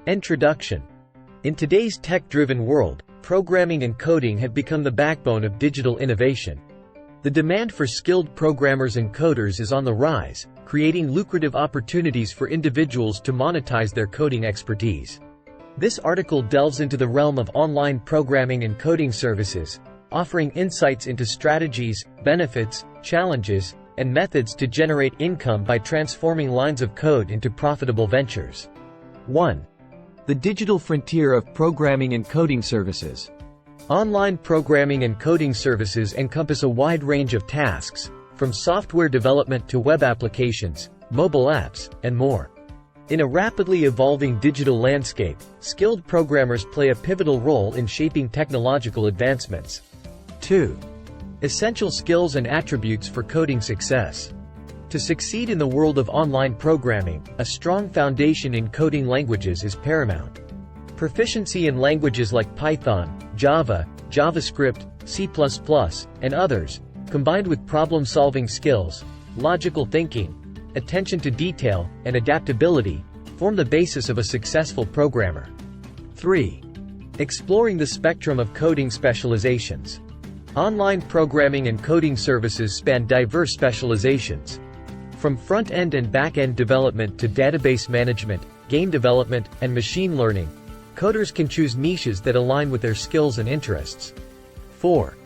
Introduction. In today's tech-driven world, programming and coding have become the backbone of digital innovation. The demand for skilled programmers and coders is on the rise, creating lucrative opportunities for individuals to monetize their coding expertise. This article delves into the realm of online programming and coding services, offering insights into strategies, benefits, challenges, and methods to generate income by transforming lines of code into profitable ventures. 1. The digital frontier of programming and coding services. Online programming and coding services encompass a wide range of tasks, from software development to web applications, mobile apps, and more. In a rapidly evolving digital landscape, skilled programmers play a pivotal role in shaping technological advancements. 2. Essential skills and attributes for coding success. To succeed in the world of online programming, a strong foundation in coding languages is paramount. Proficiency in languages like Python, Java, JavaScript, C++, and others, combined with problem-solving skills, logical thinking, attention to detail, and adaptability, form the basis of a successful programmer. 3. Exploring the spectrum of coding specializations. Online programming and coding services span diverse specializations. From front-end and back-end development to database management, game development, and machine learning, coders can choose niches that align with their skills and interests. 4.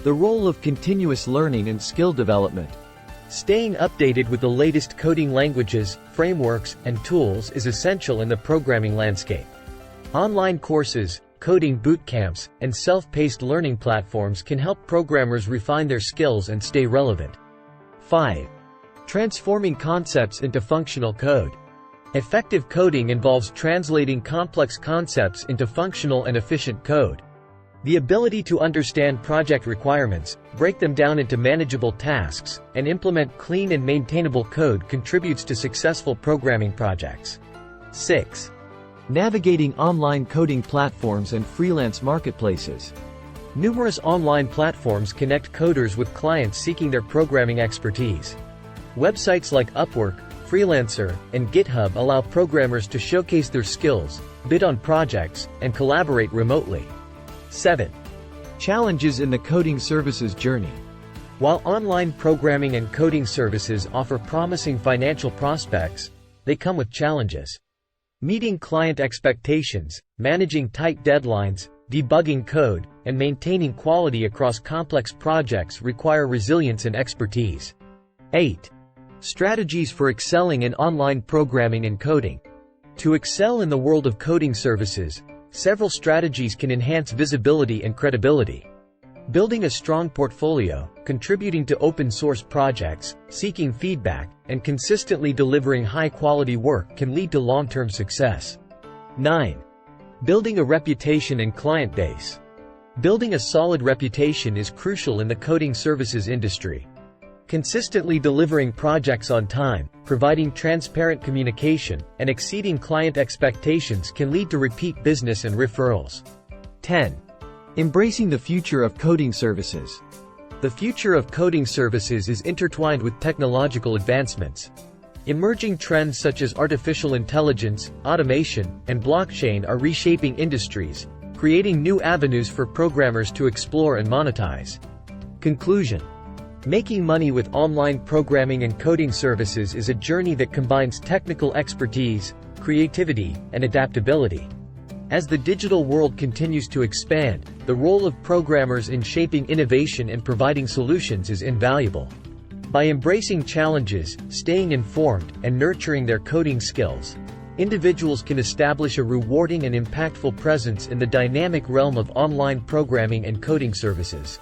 The role of continuous learning and skill development. Staying updated with the latest coding languages, frameworks, and tools is essential in the programming landscape. Online courses, coding bootcamps, and self-paced learning platforms can help programmers refine their skills and stay relevant. 5. Transforming concepts into functional code. Effective coding involves translating complex concepts into functional and efficient code. The ability to understand project requirements, break them down into manageable tasks, and implement clean and maintainable code contributes to successful programming projects. 6. Navigating online coding platforms and freelance marketplaces. Numerous online platforms connect coders with clients seeking their programming expertise. Websites like Upwork, Freelancer, and GitHub allow programmers to showcase their skills, bid on projects, and collaborate remotely. 7. Challenges in the coding services journey. While online programming and coding services offer promising financial prospects, they come with challenges. Meeting client expectations, managing tight deadlines, debugging code, and maintaining quality across complex projects require resilience and expertise. 8. Strategies for excelling in online programming and coding. To excel in the world of coding services, several strategies can enhance visibility and credibility. Building a strong portfolio, contributing to open-source projects, seeking feedback, and consistently delivering high-quality work can lead to long-term success. 9. Building a reputation and client base. Building a solid reputation is crucial in the coding services industry. Consistently delivering projects on time, providing transparent communication, and exceeding client expectations can lead to repeat business and referrals. 10. Embracing the future of coding services. The future of coding services is intertwined with technological advancements. Emerging trends such as artificial intelligence, automation, and blockchain are reshaping industries, creating new avenues for programmers to explore and monetize. Conclusion. Making money with online programming and coding services is a journey that combines technical expertise, creativity, and adaptability. As the digital world continues to expand, the role of programmers in shaping innovation and providing solutions is invaluable. By embracing challenges, staying informed, and nurturing their coding skills, individuals can establish a rewarding and impactful presence in the dynamic realm of online programming and coding services.